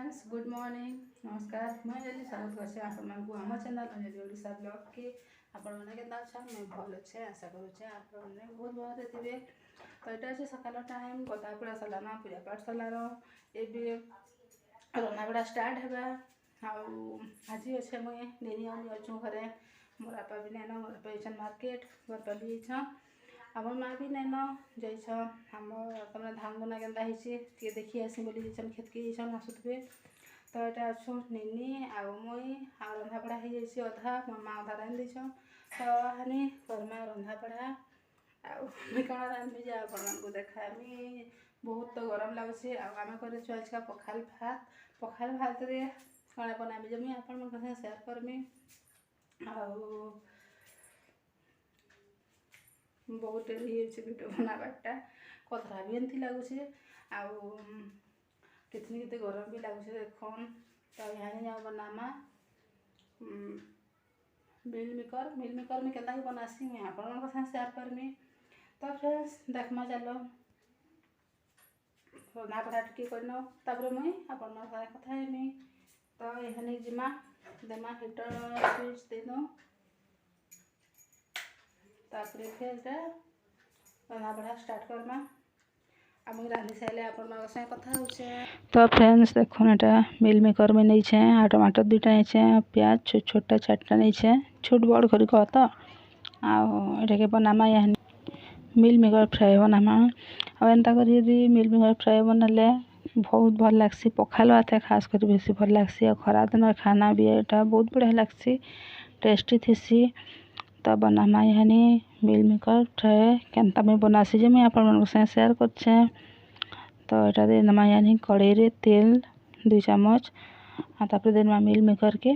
Friends good morning नमस्कार मैं जल्दी स्वागत करछे आपण को आम चैनल अंजलिओडिशाव्लॉग के आपण मैंने केता अच्छा मैं भल अच्छे आशा करुचे आपण मैंने बहुत भल थे। तो यहाँ अच्छे सकाल टाइम गदा पूरा सरलाना पूजा पाठ सरलार ए रंधाबड़ा स्टार्ट है। आज अच्छे मुझे नेनी आनी अच्छु घरे मोर बापा भी नैन मोर बापा मार्केट मोर पली आम माँ भी नैन जाम तुम धान बुना के देखी आसी बोली खेत के आसुवे। तो यहाँ अच्छु नेनी आउ मुई आ रंधापड़ा हो जाए अधा मो माँ अधा रांधि देछन। तो हानि करमा रंधापड़ा आम कण रांधि जे आपको देखामी बहुत तो गरम लगुच आम कर आज का पखाल भात रे कण बनामी जमी आपण सेयार करमी बहुत डेरी वीडियो बनाबाटा कथरा भी एमती लगुच कितनी केते गरम भी लगुच देखन। तो यहाँ जाओ बनामा मिल मेकर में केता ही बनासी मैं आपण सेयार करमी। तो फ्रेंड्स देखमा चलो रंधापड़ा टिके करनो तापर मुई आपण कथा हेमी। तो यहाँ जिमा देमा हीटर स्विच देनो तापर फिर रंधापड़ा स्टार्ट करमा आम रांधि सारे आपण कथा होचे। तो फ्रेंड्स देखो यहाँ मिल मेकर में नहीं छे आ टमाटर दुटा नहीं छे प्याज छोट छोटा चार्टा नहीं छे छोट बड़ कर कह तो आगे बनामा यहाँ मिल मेकर फ्राए बनामा एंता कर मिल मेकर फ्राए बनाले बहुत भल लगसी पखाल भात खास कर बेसी भल लगसी खरा दिन खाना भी यहाँ बहुत बढ़िया लगसी टेस्टी थीसी। तो बनामा यहाँ मिल मेकर फ्राए केनता मैं बनासी जे मैं आप शेयर करछे। तो यहाँ देनमा यहाँ कड़े रे तेल 2 चम्मच तापर देनमा मिल मेकर के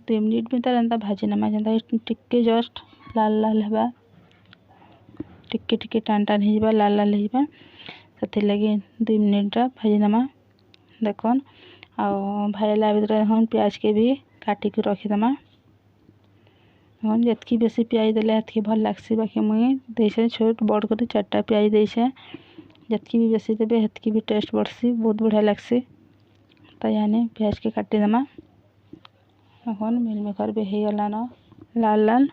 2 मिनिट भीतर एंता भाजी नमा जेनता टिके जस्ट लाल लाल हेबा टिके टिके टान टान हो लाल लाल हो से लगे 2 मिनिट भाजी नमा देखन आ भाजला भीतर हम प्याज के भी काटिक रखीदमा हम जितकी बेसी प्याज देले हेतकी भल लगसी। बाकी मुई देछे छोट बड़ कर 4टा प्याज देछे जितकी भी बेसी देबे हेतकी भी टेस्ट बढ़सी बहुत बढ़िया लगसी। तो यहाँ प्याज के काटिदेमा এখন मिल मेकर भी हो गलान लाल लाल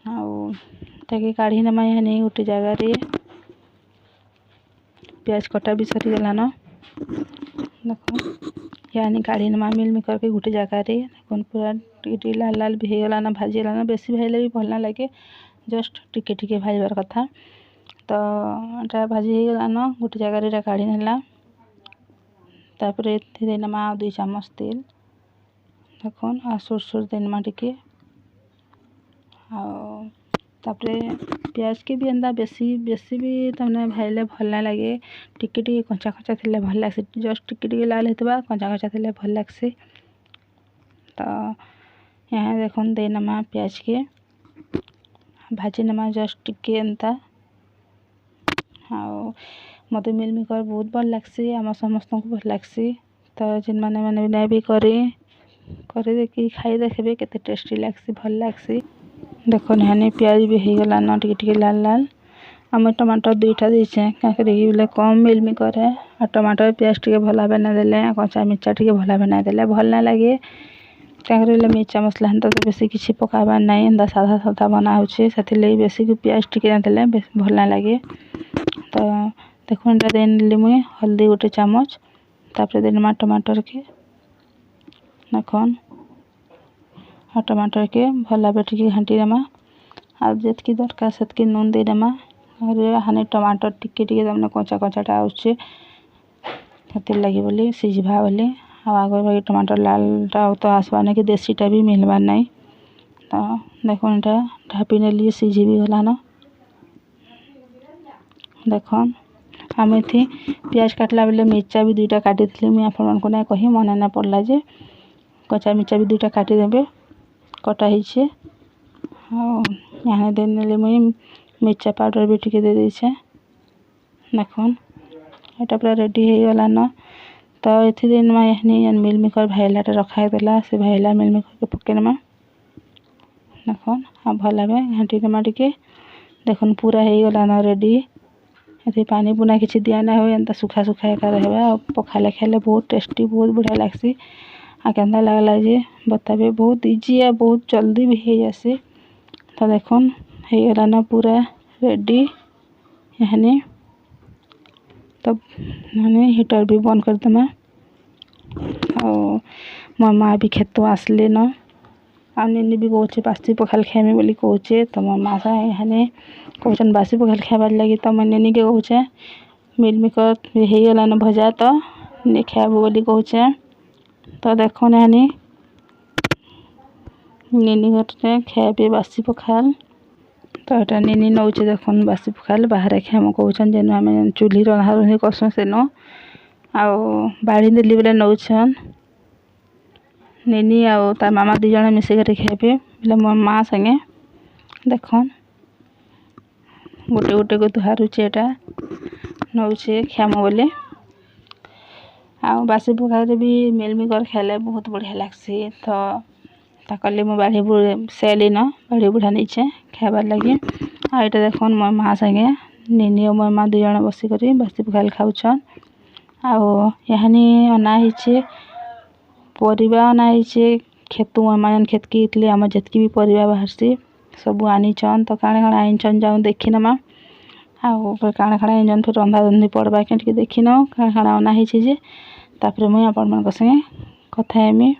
आगे काढ़ी नमा यहाँ गोटे जगार प्याज कटा भी सरीगलान देख यहाँ काढ़ी नमा मिल मेकर के गोटे जगार देखो पूरा टिके लाल लाल भी हो गलान भाजी गलान बेसी भाजले भी भल ना लगे जस्ट टिके टिके भाजबार कथा। तो यहाँ भाजी हो गलान गोटे जगार काढ़ी नेला तापर देनमा 2 चम्मच तेल देखन आ सोर देनमा टिके तापर प्याज के भी एंता बेसी बेसी भी तमने भाजले भल ना लगे टिके टिके कच्चा कच्चा थिले भल लगसी जस्ट टिके टिके लाल होता कच्चा कच्चा थिले भल लगसी। तो यहाँ देखन देनमा प्याज के भाजी नमा जस्ट टिके एंता मत मिल मेकर बहुत भल लगसी आम समस्त को भल लगसी। तो जिन मैंने मैंने भी करे देखी खाई देखे केते टेस्टी लगसी भल लगसी देखो यहाँ प्याज भी हो गलान टिके टिके लाल लाल आम टमाटर 2टा देछे क्या कम मिल मेकर है और टमाटर प्याज टिके भला बना देले कच्चा मिर्चा टिके भला बना देले भल ना लगे क्या मिर्चा मसला तो बेसी किसी पकाबार ना एंता साधा साधा बना होचे से बेसी प्याज टिके देले भल ना लगे। तो देखो यहाँ देली मुई हल्दी गोटे चम्मच तापर देनमा टमाटर के देखन और टमाटर के भल भाव टिके घाटी देमा आ जितकी दरकार से नून देदेमा और हाँ टमाटर टिके टिके तमने कच्चा कच्चाटा आउचे लगे बोली सीझा बोली आगे भाई टमाटर लालटा तो आसबार ना कि देसीटा भी मिलबार ना। तो देखो यहाँ ढापी नेली सीझी भी गलान देखन आम थी प्याज काटला बेले मिर्चा भी 2टा काटी थी मुझे आपको ना कही मन ना पड़ला जे कच्चा मिर्चा भी 2टा काटिदेबे कटा ही यहाँ देने मुझे मिर्चा पाउडर भी टिके दे देछे देखन यहाँ पूरा रेडी हो गलान। तो ये देनमा यहाँ मिल मेकर भाइलाटा रखा देला से भाइला मिल मेकर के पकेनमा देखन आ भल भाव घाटी देमा टिके देखन पूरा हो गलान रेडी ये पानी पुना किसी दिया ना हो एंता सुखा सुखा एका रहबा पखाले खाइले बहुत टेस्टी बहुत बढ़िया लागसी। आ केंता लागला जे बताबे बहुत इजी है बहुत जल्दी भी हो जासी। तो देखुन हो गला ना पूरा रेडी यानी तब मैंने हीटर भी बंद कर देमा। और मोर माँ भी खेत आसले न आनी भी कहे बासी पखाल खाएमी बोली कहे। तो मोर माँ सा यानी कहन बासी पखाल खाइबार लगी तो मैं नेनी के कहे मिलमिकर हो गला न भजा तो नहीं खाइबू बोली कहे। तो देखो यानी नेनी घर खाइबे बासी पखाल। तो यहाँ नेनी नौचे देखुन बासी पखाल बाहर खाएम कहन जेन आम चूल्ही रंधा रंधि करसुँ सेन आउ बाढ़ी देली बेले नौछन नेनी आउ तार मामा दी जण मिसिक खाइबे बोले मोर माँ संगे देखन गोटे गोटे को धुआरुचे यहाँ नौचे खाएम बोले। आउ बासी पखाल भी मिलमिकर खाइले बहुत बढ़िया लागसी। तो ताकले मो बाढ़ी सेली न बाढ़ी बुढ़ा नीचे खाइबार लगी। आ यहाँ देखुन मोर माँ संगे नेनी और मोर माँ दुई जण बसिक बासी पखाल खाउछन। आउ यानी अना हिचे परिबा अना हिचे खेतु मोर माँ खेत की इतले आम जितकी भी परिबा बाहरसी सब आनीचन। तो काणे काणे आनीचन जाऊँ देखी नमा आउ काणे काणे आनीचन फिर रंधा रंधि पड़वा के देखी न काणे काणे अना हिचे जे तापर मुई आपण मन संगे कथा हेमी।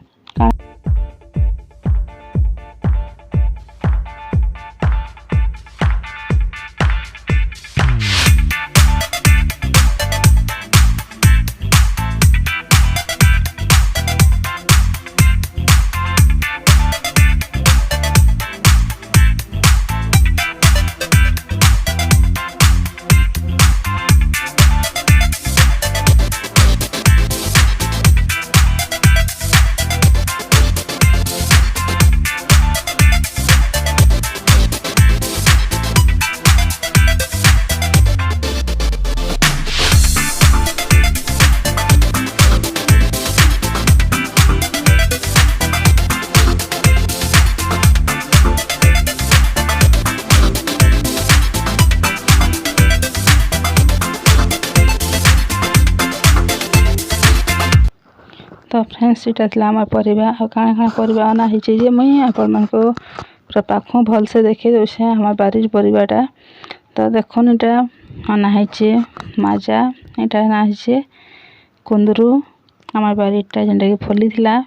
तो फ्रेंड्स इटा थी आम परिबा आ काଣା काଣା परिबा अना हिचे जे मुई आपण मन को पूरा पाखों भल से देखे दोछे हमार बारिर परिबाटा। तो देखुन इटा अना हिचे माजा इटा अना हिचे कुंदरू हमार बारिटा जेनटा कि फली थिला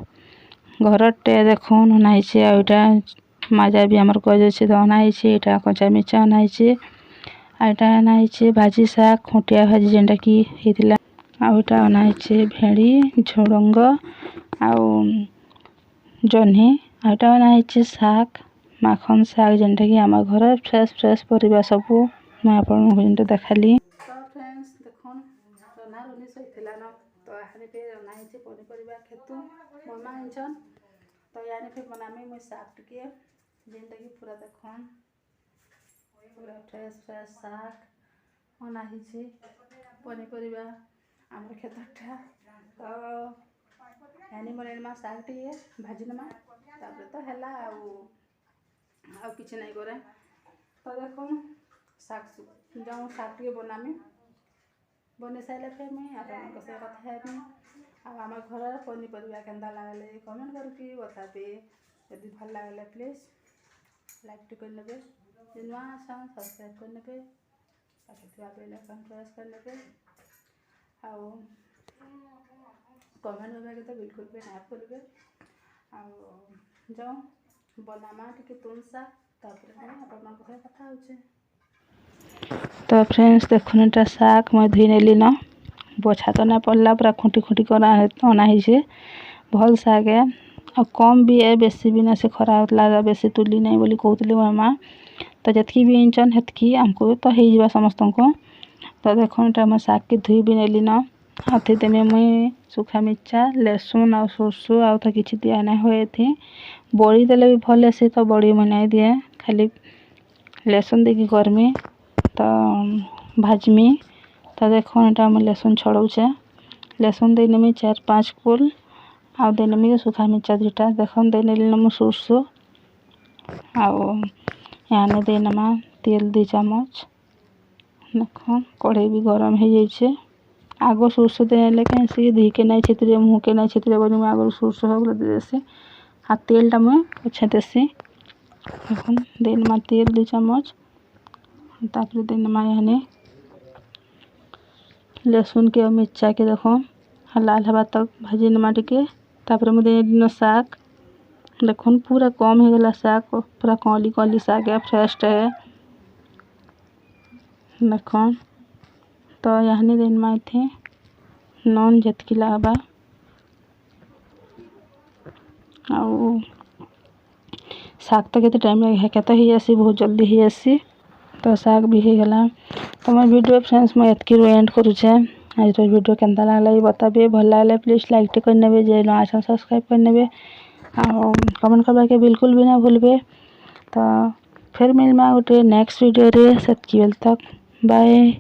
घरटे देखुन अना हिचे। आ इटा माजा भी हमार गज अच्छे तो अना हिचे। इटा कंचा मिर्चा अना हिचे। आ इटा अना हिचे भाजी शाग खुंटिया भाजी जेनटा कि हेतिला। आउ इटा अना हिचे भेड़ी झुडंग आउ जह्नी। आ इटा अना हिचे शाग माखन शाग जेनटा कि आम घर फ्रेश फ्रेश परिबा सब मैं आपन जेनटा देखाली। तो फ्रेंड्स देखुन रना रनी सहितला न तो आहारे पे रना हिचे पनिपरिबा खेतु ममा हिचन। तो यानी फिर बनामी मुई शाग टिके जेनटा कि पूरा देखुन पूरा फ्रेश फ्रेश शाग अना हिचे पनिपरिबा आम खेतटा। तो यानी मन मा शाग टिके भाजी नमा तापर तो हैला आउ किछि नहीं करे। तो देखुन शाग जाऊँ शाग टिके बनामी बने सारे फिर मुई आपन कथा हेमी। आम घर पनिपरिबा केंता लागले कमेंट करके बताबे। यदि भल लागले प्लीज लाइक टी कर नेबे नुआ आसान सब्सक्राइब कर नेबे पाखे बेल आइकन प्रेस कर नेबे आउ कमेंट करबा के तो बिल्कुल भी ना भूलबे। आउ जाऊँ बनामा टिके तुन शाग तापर आपन मन कथा होचे। तो फ्रेंड्स देखुन एटा शाग मैं धुई नेली न बोछा तो ना पड़ला पूरा खुंटी खुंटी कर अना हिचे भल शाग है और कम भी है बेसी भी ना से खराब लगा बेसी तुली नहीं बोली कहते मोर माँ। तो जितकी भी इंचन हेतकी आमको तो हो समस्त को। तो देखो एटा मैं शाग के धुई भी नेली न हाथी देमे मुई सुखा मिर्चा लहसुन आ सोरसो आ तो किछि दिया ना हुए थी बड़ी देले भी भल आसे। तो बड़ी मैं नहीं दिए खाली लहसुन देकी करमी तो भाजमी। तो देखो एटा मैं लहसुन छड़ौचे लहसुन दे नेमी 4-5 कुल आउ दे नेमी सुखा मिर्चा दुटा देखो दे नेली न सोरसो आउ याने दे नमा तेल 2 चम्मच देख कढ़ई भी गरम हो जाइए। आग सोर्ष देले कहीं धीके नहीं छेतरे मुँह के नहीं छेतरे बोली मुझे आगर सोर्ष हो दे देसी आ तेलटा मुझे पछे देसी। देख देनमा तेल 2 चम्मच तापर देनमा यानी लहसुन के और मिर्चा के देख लाल हवा तक भाजी नमा टिके तापर मुझे दिन शाग देख पूरा कम हो गला शाग पूरा कली कली शाग है फ्रेश है। देख तो यहाँ देनमा थे नॉन जतकिला हवा आउ शाग तो केते टाइम लगे क्या तो ही आसी बहुत जल्दी ही आसी तो शाग भी हो गला। तो मैं वीडियो फ्रेंड्स मैं एतकी एंड करुचे। आज वीडियो केनता लागला ये बताबे भल लागले प्लीज लाइक टे करनेबे जे न आछन सब्सक्राइब करनेबे और कमेंट करबा के बिल्कुल भी ना भूलबे। तो फिर मिलमा गोटे नेक्स्ट वीडियो रे सेतकी बेल तक बाय।